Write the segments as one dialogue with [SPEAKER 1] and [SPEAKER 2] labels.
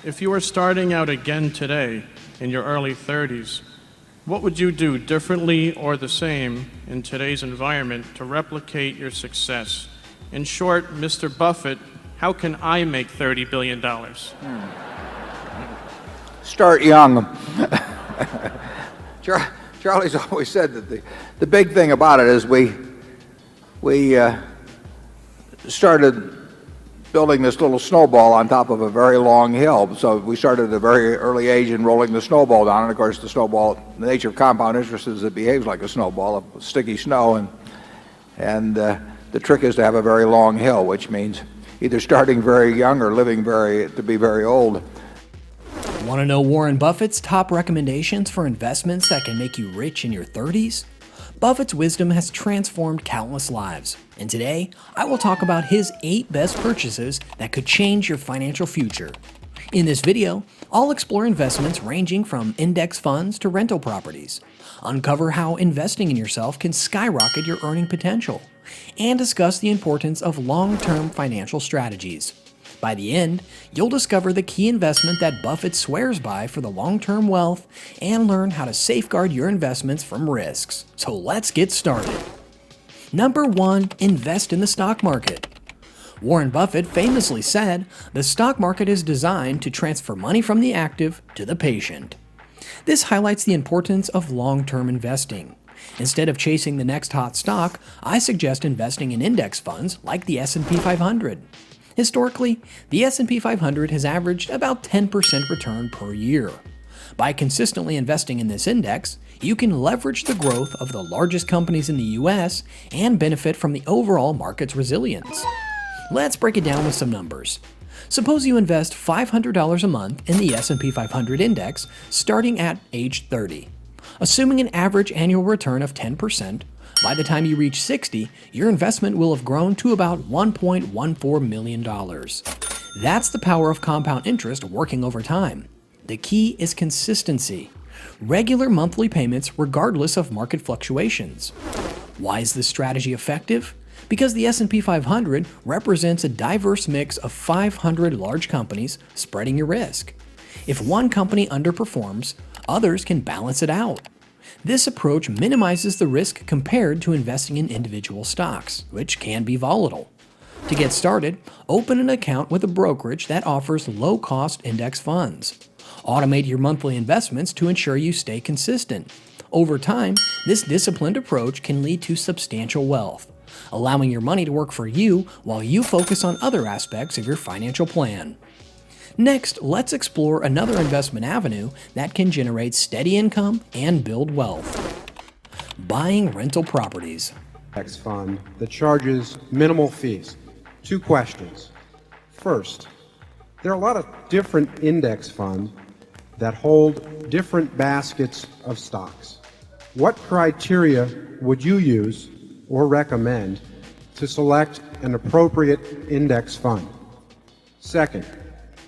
[SPEAKER 1] If you were starting out again today in your early 30s, what would you do differently or the same in today's environment to replicate your success? In short, Mr. Buffett, how can I make $30 billion?
[SPEAKER 2] Start young. Charlie's always said that the big thing about it is we started building this little snowball on top of a very long hill. So we started at a very early age in rolling the snowball down. And of course, the snowball, the nature of compound interest is it behaves like a snowball of sticky snow. And the trick is to have a very long hill, which means either starting very young or living to be very old.
[SPEAKER 3] Want to know Warren Buffett's top recommendations for investments that can make you rich in your 30s? Buffett's wisdom has transformed countless lives, and today I will talk about his 8 best purchases that could change your financial future. In this video, I'll explore investments ranging from index funds to rental properties, uncover how investing in yourself can skyrocket your earning potential, and discuss the importance of long-term financial strategies. By the end, you'll discover the key investment that Buffett swears by for the long-term wealth and learn how to safeguard your investments from risks. So let's get started. Number 1, invest in the stock market. Warren Buffett famously said, "The stock market is designed to transfer money from the active to the patient." This highlights the importance of long-term investing. Instead of chasing the next hot stock, I suggest investing in index funds like the S&P 500. Historically, the S&P 500 has averaged about 10% return per year. By consistently investing in this index, you can leverage the growth of the largest companies in the US and benefit from the overall market's resilience. Let's break it down with some numbers. Suppose you invest $500 a month in the S&P 500 index starting at age 30. Assuming an average annual return of 10%, by the time you reach 60, your investment will have grown to about $1.14 million. That's the power of compound interest working over time. The key is consistency. Regular monthly payments regardless of market fluctuations. Why is this strategy effective? Because the S&P 500 represents a diverse mix of 500 large companies spreading your risk. If one company underperforms, others can balance it out. This approach minimizes the risk compared to investing in individual stocks, which can be volatile. To get started, open an account with a brokerage that offers low-cost index funds. Automate your monthly investments to ensure you stay consistent. Over time, this disciplined approach can lead to substantial wealth, allowing your money to work for you while you focus on other aspects of your financial plan. Next, let's explore another investment avenue that can generate steady income and build wealth. Buying rental properties.
[SPEAKER 4] Index fund that charges minimal fees. 2 questions. First, there are a lot of different index funds that hold different baskets of stocks. What criteria would you use or recommend to select an appropriate index fund? Second,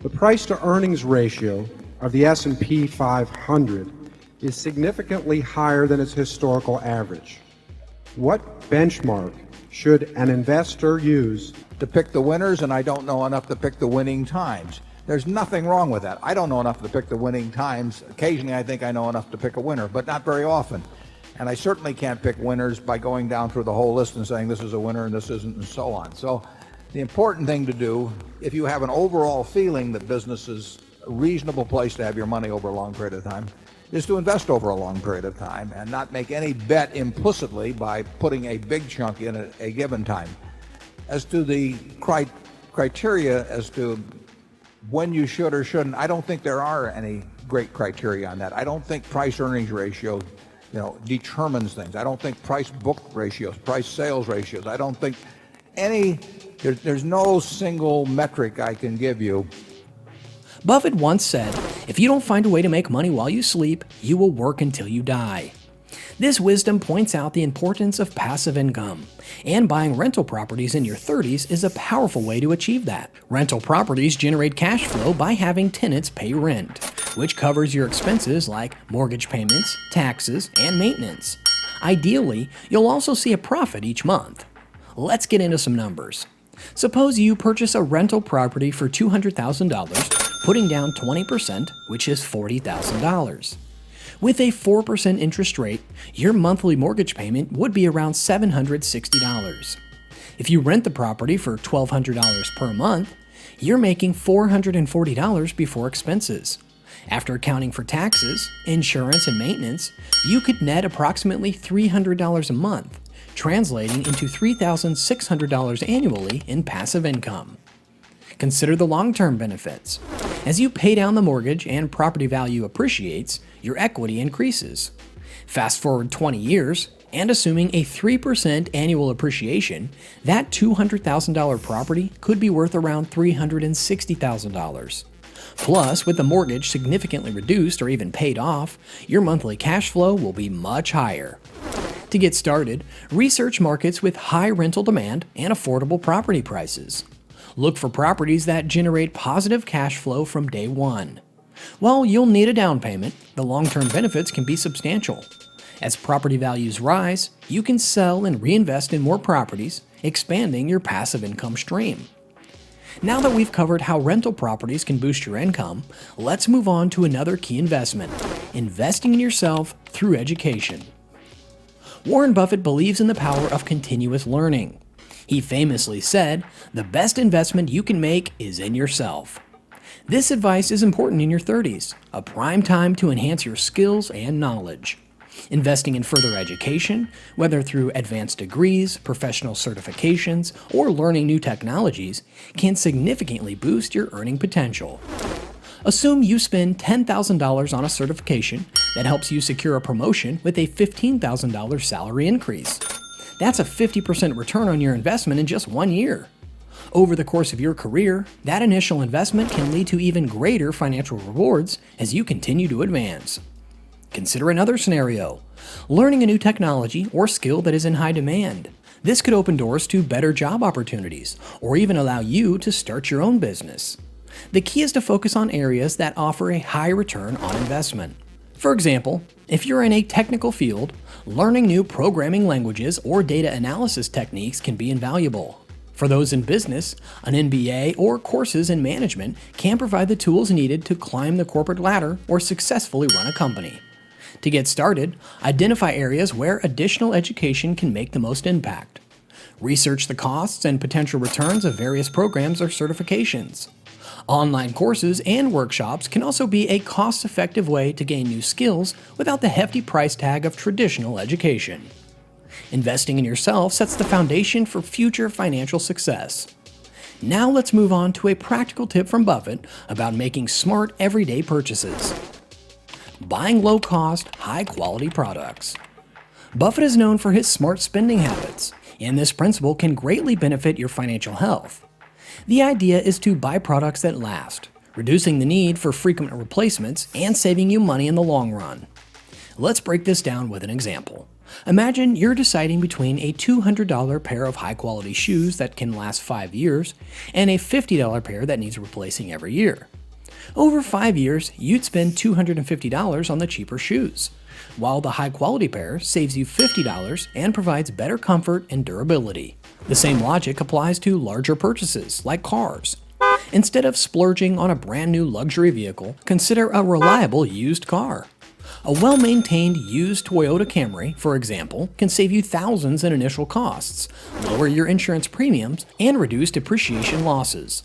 [SPEAKER 4] the price-to-earnings ratio of the S&P 500 is significantly higher than its historical average. What benchmark should an investor use
[SPEAKER 2] To pick the winners, and I don't know enough to pick the winning times. There's nothing wrong with that. I don't know enough to pick the winning times. Occasionally I think I know enough to pick a winner, but not very often. And I certainly can't pick winners by going down through the whole list and saying this is a winner and this isn't, and so on. So the important thing to do, if you have an overall feeling that business is a reasonable place to have your money over a long period of time, is to invest over a long period of time and not make any bet implicitly by putting a big chunk in at a given time. As to the criteria as to when you should or shouldn't, I don't think there are any great criteria on that. I don't think price-earnings ratio, determines things. I don't think price-book ratios, price-sales ratios. I don't think there's no single metric I can give you.
[SPEAKER 3] Buffett once said, "If you don't find a way to make money while you sleep, you will work until you die." This wisdom points out the importance of passive income, and buying rental properties in your 30s is a powerful way to achieve that. Rental properties generate cash flow by having tenants pay rent, which covers your expenses like mortgage payments, taxes, and maintenance. Ideally, you'll also see a profit each month. Let's get into some numbers. Suppose you purchase a rental property for $200,000 putting down 20%, which is $40,000. With a 4% interest rate, your monthly mortgage payment would be around $760. If you rent the property for $1,200 per month, you're making $440 before expenses. After accounting for taxes, insurance, and maintenance, you could net approximately $300 a month, translating into $3,600 annually in passive income. Consider the long-term benefits. As you pay down the mortgage and property value appreciates, your equity increases. Fast forward 20 years, and assuming a 3% annual appreciation, that $200,000 property could be worth around $360,000. Plus, with the mortgage significantly reduced or even paid off, your monthly cash flow will be much higher. To get started, research markets with high rental demand and affordable property prices. Look for properties that generate positive cash flow from day one. While you'll need a down payment, the long-term benefits can be substantial. As property values rise, you can sell and reinvest in more properties, expanding your passive income stream. Now that we've covered how rental properties can boost your income, let's move on to another key investment: investing in yourself through education. Warren Buffett believes in the power of continuous learning. He famously said, "The best investment you can make is in yourself." This advice is important in your 30s, a prime time to enhance your skills and knowledge. Investing in further education, whether through advanced degrees, professional certifications, or learning new technologies, can significantly boost your earning potential. Assume you spend $10,000 on a certification that helps you secure a promotion with a $15,000 salary increase. That's a 50% return on your investment in just 1 year. Over the course of your career, that initial investment can lead to even greater financial rewards as you continue to advance. Consider another scenario: learning a new technology or skill that is in high demand. This could open doors to better job opportunities, or even allow you to start your own business. The key is to focus on areas that offer a high return on investment. For example, if you're in a technical field, learning new programming languages or data analysis techniques can be invaluable. For those in business, an MBA or courses in management can provide the tools needed to climb the corporate ladder or successfully run a company. To get started, identify areas where additional education can make the most impact. Research the costs and potential returns of various programs or certifications. Online courses and workshops can also be a cost-effective way to gain new skills without the hefty price tag of traditional education. Investing in yourself sets the foundation for future financial success. Now let's move on to a practical tip from Buffett about making smart everyday purchases. Buying low-cost, high-quality products. Buffett is known for his smart spending habits, and this principle can greatly benefit your financial health. The idea is to buy products that last, reducing the need for frequent replacements and saving you money in the long run. Let's break this down with an example. Imagine you're deciding between a $200 pair of high-quality shoes that can last 5 years and a $50 pair that needs replacing every year. Over 5 years, you'd spend $250 on the cheaper shoes, while the high-quality pair saves you $50 and provides better comfort and durability. The same logic applies to larger purchases, like cars. Instead of splurging on a brand new luxury vehicle, consider a reliable used car. A well-maintained used Toyota Camry, for example, can save you thousands in initial costs, lower your insurance premiums, and reduce depreciation losses.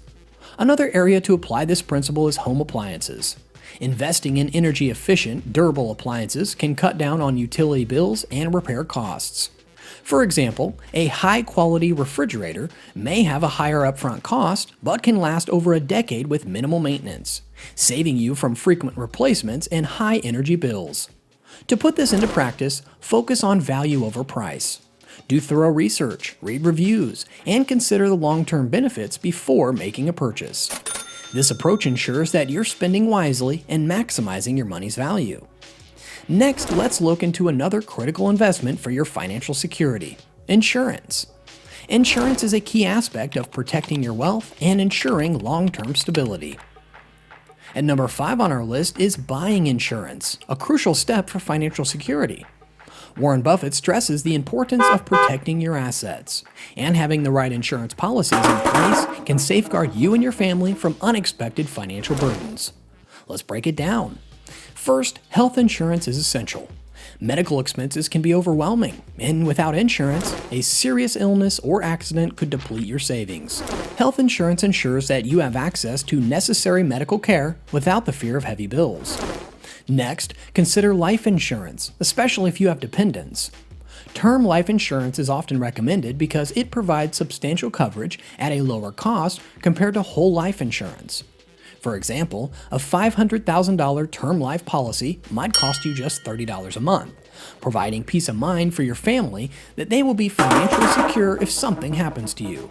[SPEAKER 3] Another area to apply this principle is home appliances. Investing in energy-efficient, durable appliances can cut down on utility bills and repair costs. For example, a high-quality refrigerator may have a higher upfront cost, but can last over a decade with minimal maintenance, saving you from frequent replacements and high energy bills. To put this into practice, focus on value over price. Do thorough research, read reviews, and consider the long-term benefits before making a purchase. This approach ensures that you're spending wisely and maximizing your money's value. Next, let's look into another critical investment for your financial security: insurance. Insurance is a key aspect of protecting your wealth and ensuring long-term stability. At number 5 on our list is buying insurance, a crucial step for financial security. Warren Buffett stresses the importance of protecting your assets, and having the right insurance policies in place can safeguard you and your family from unexpected financial burdens. Let's break it down. First, health insurance is essential. Medical expenses can be overwhelming, and without insurance, a serious illness or accident could deplete your savings. Health insurance ensures that you have access to necessary medical care without the fear of heavy bills. Next, consider life insurance, especially if you have dependents. Term life insurance is often recommended because it provides substantial coverage at a lower cost compared to whole life insurance. For example, a $500,000 term life policy might cost you just $30 a month, providing peace of mind for your family that they will be financially secure if something happens to you.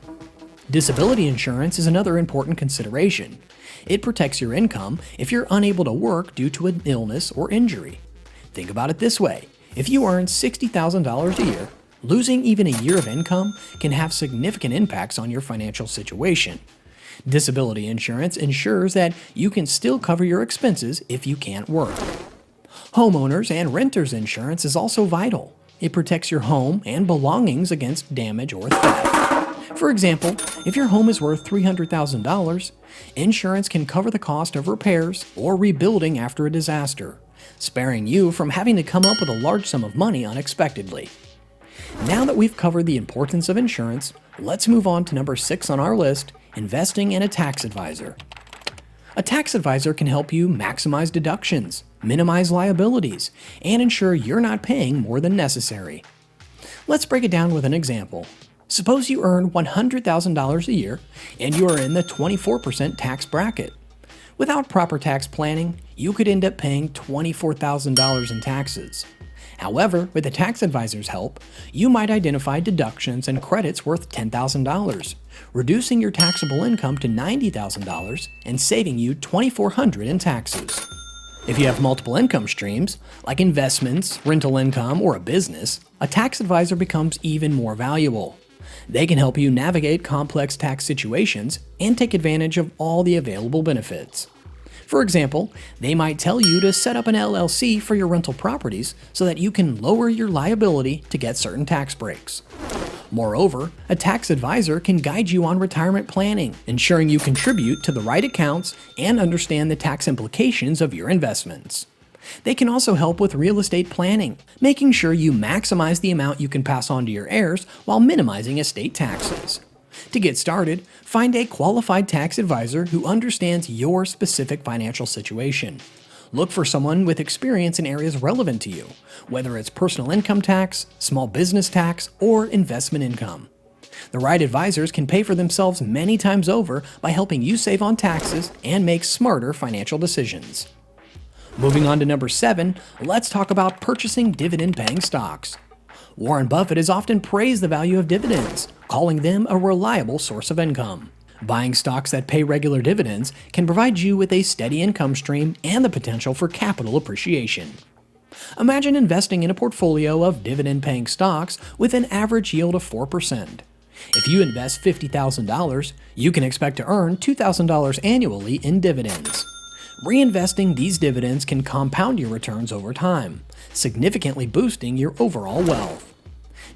[SPEAKER 3] Disability insurance is another important consideration. It protects your income if you're unable to work due to an illness or injury. Think about it this way. If you earn $60,000 a year, losing even a year of income can have significant impacts on your financial situation. Disability insurance ensures that you can still cover your expenses if you can't work. Homeowners and renters insurance is also vital. It protects your home and belongings against damage or theft. For example, if your home is worth $300,000, insurance can cover the cost of repairs or rebuilding after a disaster, sparing you from having to come up with a large sum of money unexpectedly. Now that we've covered the importance of insurance, let's move on to number 6 on our list, investing in a tax advisor. A tax advisor can help you maximize deductions, minimize liabilities, and ensure you're not paying more than necessary. Let's break it down with an example. Suppose you earn $100,000 a year and you are in the 24% tax bracket. Without proper tax planning, you could end up paying $24,000 in taxes. However, with a tax advisor's help, you might identify deductions and credits worth $10,000, reducing your taxable income to $90,000 and saving you $2,400 in taxes. If you have multiple income streams, like investments, rental income, or a business, a tax advisor becomes even more valuable. They can help you navigate complex tax situations and take advantage of all the available benefits. For example, they might tell you to set up an LLC for your rental properties so that you can lower your liability to get certain tax breaks. Moreover, a tax advisor can guide you on retirement planning, ensuring you contribute to the right accounts and understand the tax implications of your investments. They can also help with real estate planning, making sure you maximize the amount you can pass on to your heirs while minimizing estate taxes. To get started, find a qualified tax advisor who understands your specific financial situation. Look for someone with experience in areas relevant to you, whether it's personal income tax, small business tax, or investment income. The right advisors can pay for themselves many times over by helping you save on taxes and make smarter financial decisions. Moving on to number 7, let's talk about purchasing dividend-paying stocks. Warren Buffett has often praised the value of dividends, calling them a reliable source of income. Buying stocks that pay regular dividends can provide you with a steady income stream and the potential for capital appreciation. Imagine investing in a portfolio of dividend-paying stocks with an average yield of 4%. If you invest $50,000, you can expect to earn $2,000 annually in dividends. Reinvesting these dividends can compound your returns over time, significantly boosting your overall wealth.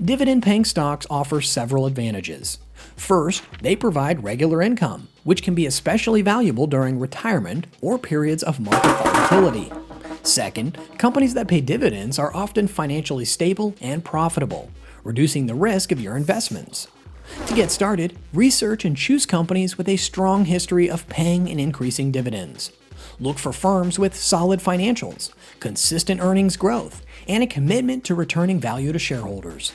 [SPEAKER 3] Dividend-paying stocks offer several advantages. First, they provide regular income, which can be especially valuable during retirement or periods of market volatility. Second, companies that pay dividends are often financially stable and profitable, reducing the risk of your investments. To get started, research and choose companies with a strong history of paying and increasing dividends. Look for firms with solid financials, consistent earnings growth, and a commitment to returning value to shareholders.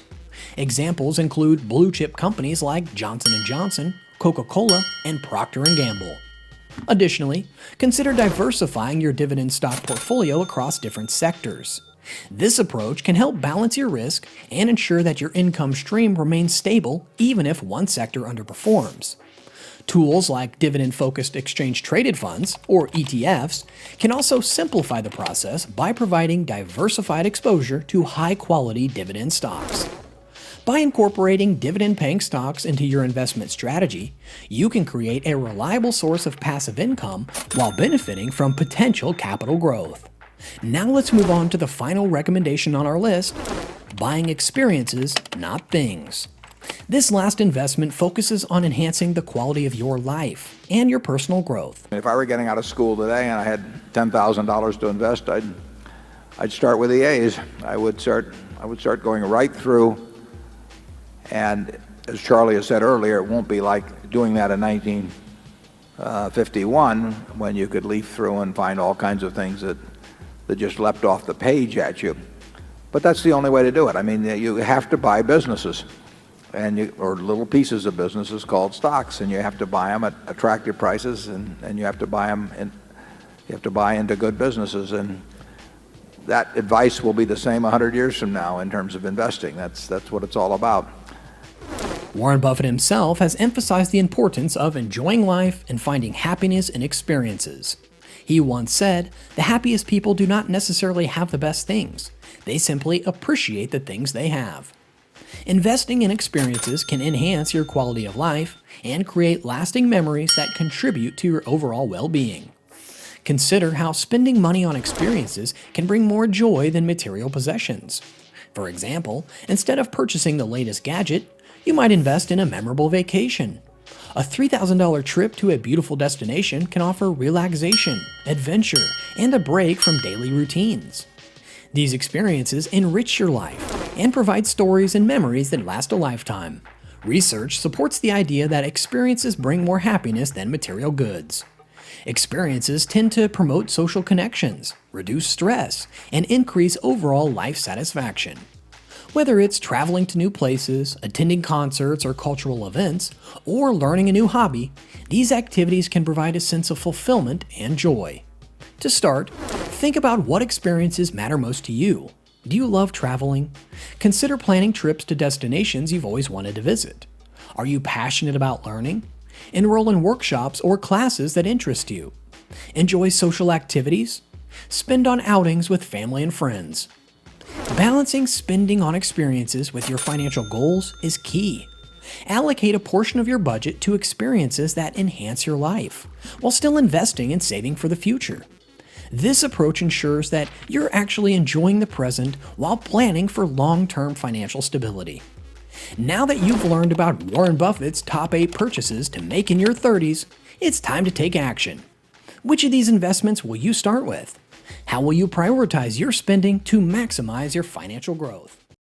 [SPEAKER 3] Examples include blue-chip companies like Johnson & Johnson, Coca-Cola, and Procter & Gamble. Additionally, consider diversifying your dividend stock portfolio across different sectors. This approach can help balance your risk and ensure that your income stream remains stable even if one sector underperforms. Tools like dividend-focused exchange-traded funds, or ETFs, can also simplify the process by providing diversified exposure to high-quality dividend stocks. By incorporating dividend-paying stocks into your investment strategy, you can create a reliable source of passive income while benefiting from potential capital growth. Now let's move on to the final recommendation on our list: buying experiences, not things. This last investment focuses on enhancing the quality of your life and your personal growth.
[SPEAKER 2] If I were getting out of school today and I had $10,000 to invest, I'd start with the A's. I would start going right through, and as Charlie has said earlier, it won't be like doing that in 1951 when you could leaf through and find all kinds of things that just leapt off the page at you. But that's the only way to do it. I mean, you have to buy businesses, or little pieces of businesses called stocks, and you have to buy them at attractive prices, and you have to buy them, and you have to buy into good businesses. And that advice will be the same 100 years from now in terms of investing. That's what it's all about.
[SPEAKER 3] Warren Buffett himself has emphasized the importance of enjoying life and finding happiness in experiences. He once said, "The happiest people do not necessarily have the best things. They simply appreciate the things they have." Investing in experiences can enhance your quality of life and create lasting memories that contribute to your overall well-being. Consider how spending money on experiences can bring more joy than material possessions. For example, instead of purchasing the latest gadget, you might invest in a memorable vacation. A $3,000 trip to a beautiful destination can offer relaxation, adventure, and a break from daily routines. These experiences enrich your life and provide stories and memories that last a lifetime. Research supports the idea that experiences bring more happiness than material goods. Experiences tend to promote social connections, reduce stress, and increase overall life satisfaction. Whether it's traveling to new places, attending concerts or cultural events, or learning a new hobby, these activities can provide a sense of fulfillment and joy. To start, think about what experiences matter most to you. Do you love traveling? Consider planning trips to destinations you've always wanted to visit. Are you passionate about learning? Enroll in workshops or classes that interest you. Enjoy social activities? Spend on outings with family and friends. Balancing spending on experiences with your financial goals is key. Allocate a portion of your budget to experiences that enhance your life, while still investing and saving for the future. This approach ensures that you're actually enjoying the present while planning for long-term financial stability. Now that you've learned about Warren Buffett's top 8 purchases to make in your 30s, it's time to take action. Which of these investments will you start with? How will you prioritize your spending to maximize your financial growth?